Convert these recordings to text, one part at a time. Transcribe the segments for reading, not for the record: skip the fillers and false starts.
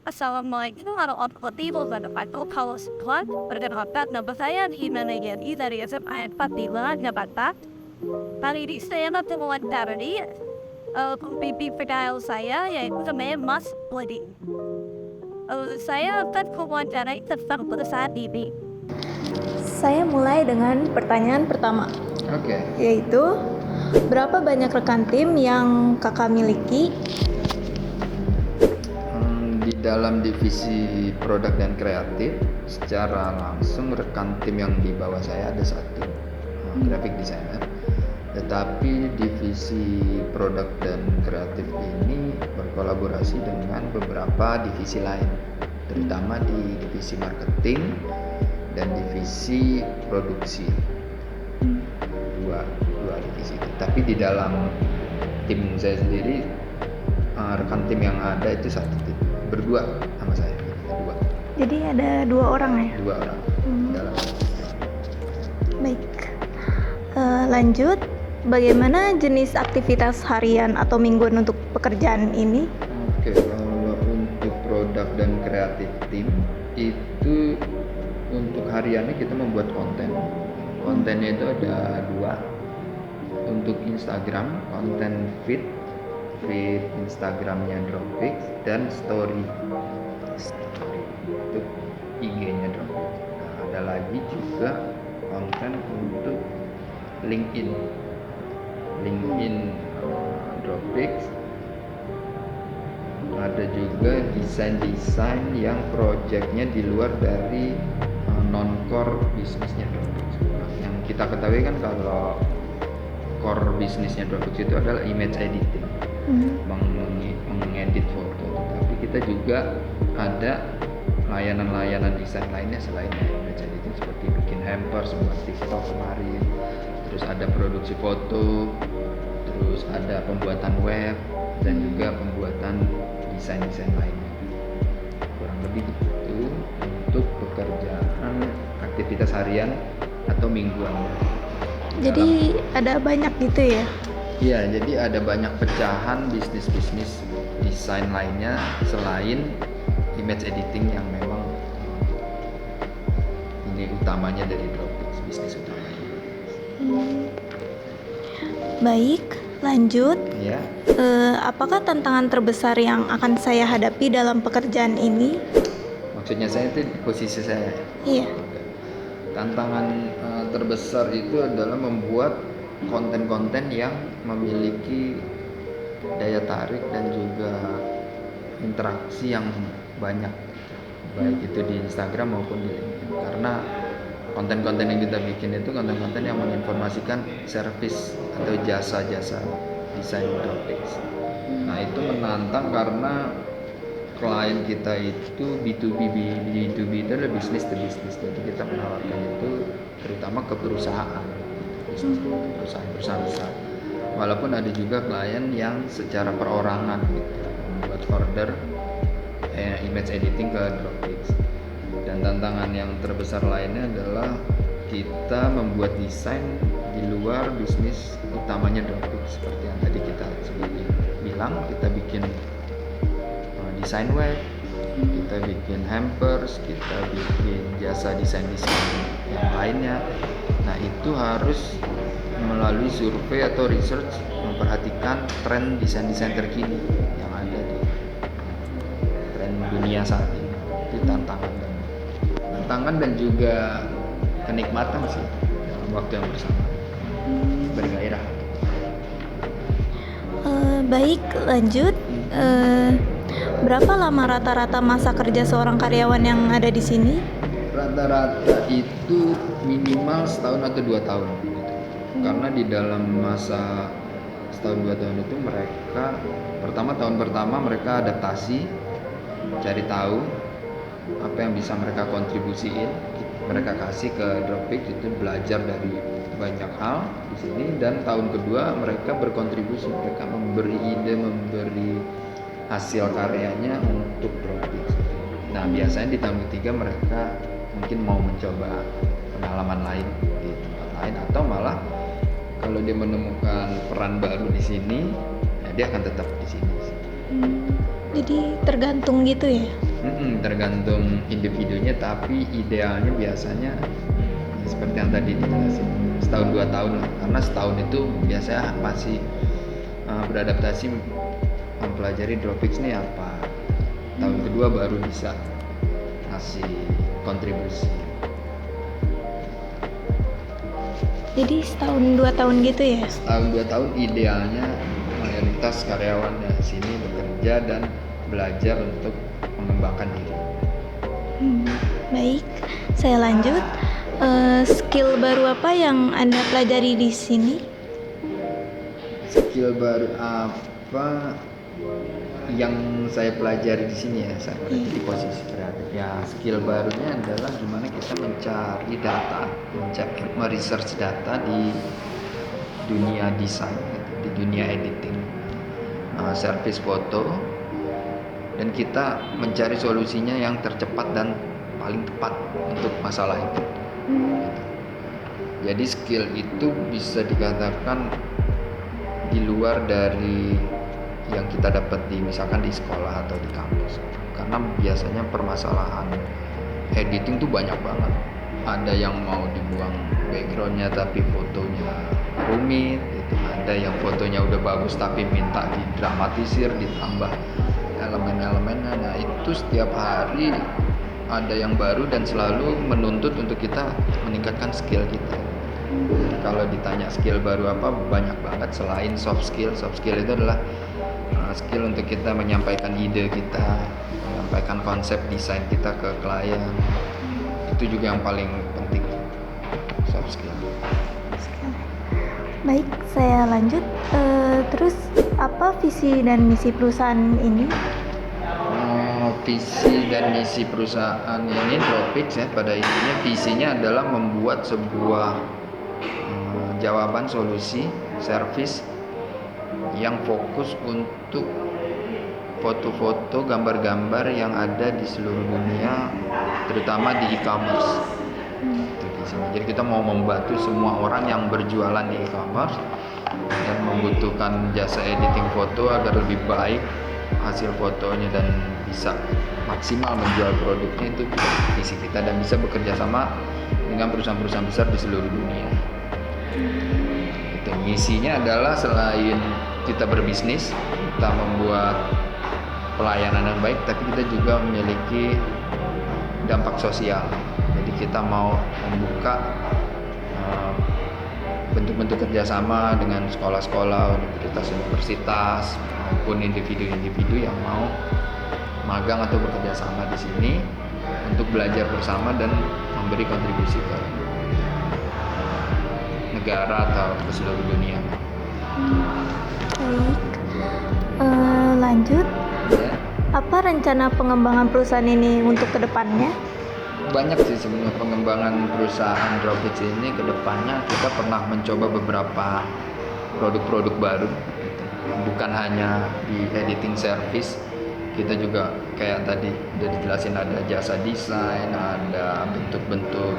Assalamualaikum warahmatullahi wabarakatuh. Halo semua, perkenalkan nama saya Himana Yani dari SMA 45 Jakarta. Kali ini saya akan mewawancarai pembimbing PKL saya, yaitu namanya Mas Wadi. Saya akan mewawancarai tentang perusahaan ini. Saya mulai dengan pertanyaan pertama, Oke. yaitu berapa banyak rekan tim yang kakak miliki? Di dalam divisi produk dan kreatif, secara langsung rekan tim yang di bawah saya ada satu, graphic designer. Tetapi divisi produk dan kreatif ini berkolaborasi dengan beberapa divisi lain, terutama di divisi marketing dan divisi produksi. Dua divisi itu. Tapi di dalam tim saya sendiri, rekan tim yang ada itu satu tim, berdua sama saya, dua Jadi ada 2 orang ya? orang dalam. Baik. Lanjut, bagaimana jenis aktivitas harian atau mingguan untuk pekerjaan ini? Oke, kalau untuk produk dan kreatif tim itu untuk hariannya kita membuat konten. Kontennya itu ada 2. Untuk Instagram, konten feed Instagramnya Dropfix dan story itu IG-nya Dropfix. Nah, ada lagi juga konten untuk LinkedIn Dropfix. Ada juga desain yang projectnya di luar dari non-core bisnisnya Dropfix. Yang kita ketahui kan kalau core bisnisnya Dropfix itu adalah image editing, mengedit foto. Tapi kita juga ada layanan desain lainnya selain image editing, seperti bikin hampers buat TikTok kemarin. Terus ada produksi foto, terus ada pembuatan web dan juga pembuatan desain lainnya. Kurang lebih itu untuk pekerjaan aktivitas harian atau mingguan. Jadi ada banyak gitu ya? Iya, jadi ada banyak pecahan bisnis desain lainnya selain image editing yang memang ini utamanya dari Dropfix, bisnis utamanya. Baik, lanjut. Ya. Apakah tantangan terbesar yang akan saya hadapi dalam pekerjaan ini? Maksudnya saya itu posisi saya. Iya. Tantangan terbesar itu adalah membuat konten-konten yang memiliki daya tarik dan juga interaksi yang banyak, baik itu di Instagram maupun di LinkedIn. Karena konten-konten yang kita bikin itu konten-konten yang menginformasikan servis atau jasa-jasa desain Dropfix. Nah, itu menantang karena klien kita itu B2B itu adalah bisnis to bisnis. Jadi kita menawarkan itu terutama ke perusahaan besar. Walaupun ada juga klien yang secara perorangan gitu, membuat order image editing ke Dropfix. Dan tantangan yang terbesar lainnya adalah kita membuat desain di luar bisnis utamanya Dropfix. Seperti yang tadi kita bilang, kita bikin desain web, kita bikin hampers, kita bikin jasa desain yang lainnya. Nah, itu harus melalui survei atau research memperhatikan tren desain terkini yang ada di tren dunia saat ini. Itu tantangan dan juga kenikmatan sih dalam waktu yang bersama, bergairah. Baik, lanjut. Berapa lama rata-rata masa kerja seorang karyawan yang ada di sini? Rata-rata itu minimal 1 atau 2 tahun gitu. Karena di dalam masa 1-2 tahun itu mereka tahun pertama mereka adaptasi, cari tahu apa yang bisa mereka kontribusiin, mereka kasih ke Dropfix, itu belajar dari banyak hal di sini. Dan tahun kedua mereka berkontribusi, mereka memberi ide, memberi hasil karyanya untuk Dropfix. Nah, biasanya di tahun ketiga mereka mungkin mau mencoba pengalaman lain di tempat lain, atau malah kalau dia menemukan peran baru di sini, ya dia akan tetap di sini. Jadi tergantung gitu ya? Tergantung individunya, tapi idealnya biasanya ya seperti yang tadi dijelasin, setahun 2 tahun lah, karena setahun itu biasanya masih beradaptasi mempelajari Dropfix ini apa. Tahun kedua baru bisa ngasih kontribusi. Jadi setahun 2 tahun gitu ya? Setahun 2 tahun idealnya mayoritas karyawan dari sini bekerja dan belajar untuk mengembangkan diri. Baik, saya lanjut. Skill baru apa yang Anda pelajari di sini? Skill baru apa yang saya pelajari di sini ya, saya berada di posisi kreatif ya. Skill barunya adalah gimana kita mencari data, meresearch data di dunia desain, di dunia editing, service foto, dan kita mencari solusinya yang tercepat dan paling tepat untuk masalah itu. Jadi skill itu bisa dikatakan di luar dari yang kita dapat misalkan di sekolah atau di kampus, karena biasanya permasalahan editing tuh banyak banget. Ada yang mau dibuang backgroundnya tapi fotonya rumit gitu. Ada yang fotonya udah bagus tapi minta didramatisir, ditambah elemen-elemennya. Nah itu setiap hari ada yang baru dan selalu menuntut untuk kita meningkatkan skill kita. Jadi kalau ditanya skill baru apa, banyak banget selain soft skill. Soft skill itu adalah skill untuk kita menyampaikan ide kita, menyampaikan konsep desain kita ke klien. Itu juga yang paling penting, soft skill. Baik, saya lanjut. Terus apa visi dan misi perusahaan ini? Visi dan misi perusahaan ini Dropfix ya, pada intinya visinya adalah membuat sebuah jawaban solusi service yang fokus untuk foto-foto, gambar-gambar yang ada di seluruh dunia, terutama di e-commerce. Itu di sini. Jadi kita mau membantu semua orang yang berjualan di e-commerce dan membutuhkan jasa editing foto agar lebih baik hasil fotonya dan bisa maksimal menjual produknya. Itu visi kita dan bisa bekerja sama dengan perusahaan-perusahaan besar di seluruh dunia. Itu misinya adalah selain kita berbisnis, kita membuat pelayanan yang baik, tapi kita juga memiliki dampak sosial. Jadi kita mau membuka bentuk-bentuk kerjasama dengan sekolah-sekolah, universitas maupun individu-individu yang mau magang atau bekerja sama di sini untuk belajar bersama dan memberi kontribusi ke negara atau ke seluruh dunia. Baik, lanjut. Ya. Apa rencana pengembangan perusahaan ini untuk kedepannya? Banyak sih sebenarnya pengembangan perusahaan Dropfix ini. Kedepannya kita pernah mencoba beberapa produk-produk baru, bukan hanya di editing service. Kita juga kayak tadi udah dijelasin, ada jasa desain, ada bentuk-bentuk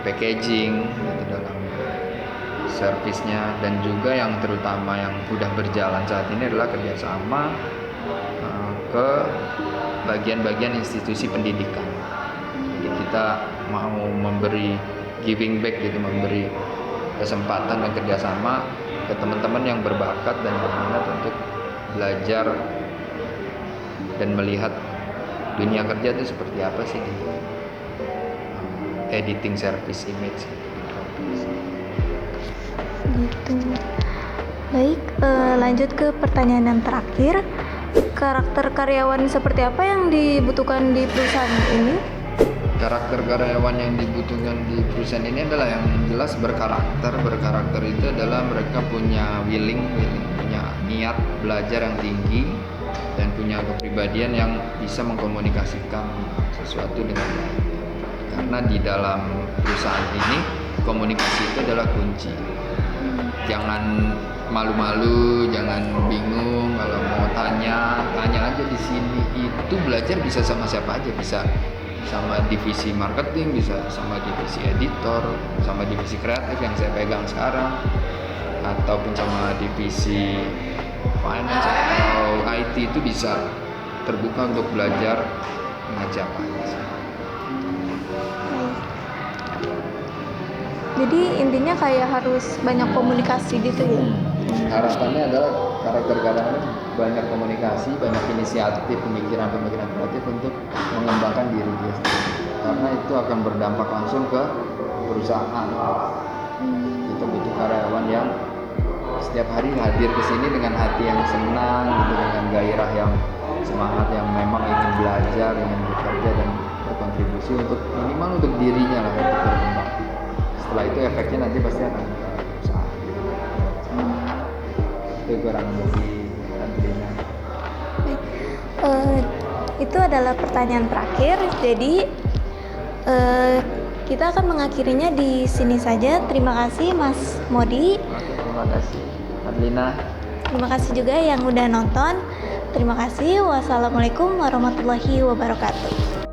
packaging gitu dalam servisnya, dan juga yang terutama yang udah berjalan saat ini adalah kerjasama ke bagian-bagian institusi pendidikan. Jadi kita mau memberi giving back gitu, memberi kesempatan dan kerjasama ke teman-teman yang berbakat dan berminat untuk belajar dan melihat dunia kerja itu seperti apa sih di editing service image Gitu. Baik, lanjut ke pertanyaan yang terakhir. Karakter karyawan seperti apa yang dibutuhkan di perusahaan ini? Karakter karyawan yang dibutuhkan di perusahaan ini adalah yang jelas berkarakter. Berkarakter itu adalah mereka punya willing, punya niat belajar yang tinggi, dan punya kepribadian yang bisa mengkomunikasikan sesuatu dengan baik. Karena di dalam perusahaan ini komunikasi itu adalah kunci. Jangan malu-malu, jangan bingung kalau mau tanya aja di sini. Itu belajar bisa sama siapa aja, bisa sama divisi marketing, bisa sama divisi editor, sama divisi kreatif yang saya pegang sekarang, ataupun sama divisi finance atau IT. Itu bisa terbuka untuk belajar dengan siapa aja sih. Baik. Jadi intinya kayak harus banyak komunikasi gitu ya. Harapannya adalah karakter karyawan banyak komunikasi, banyak inisiatif, pemikiran-pemikiran kreatif untuk mengembangkan diri dia sendiri. Karena itu akan berdampak langsung ke perusahaan. Kita butuh karyawan yang setiap hari hadir ke sini dengan hati yang senang, gitu, dengan gairah yang semangat, yang memang ingin belajar, ingin bekerja dan berkontribusi untuk minimal untuk dirinya lah, untuk berkembang. Setelah itu efeknya nanti pasti akan ke perusahaan. Itu kurang lebih nantinya. Baik. Itu adalah pertanyaan terakhir. Jadi kita akan mengakhirinya di sini saja. Terima kasih Mas Modi. Oke, terima kasih Adlina. Terima kasih juga yang udah nonton. Terima kasih. Wassalamualaikum warahmatullahi wabarakatuh.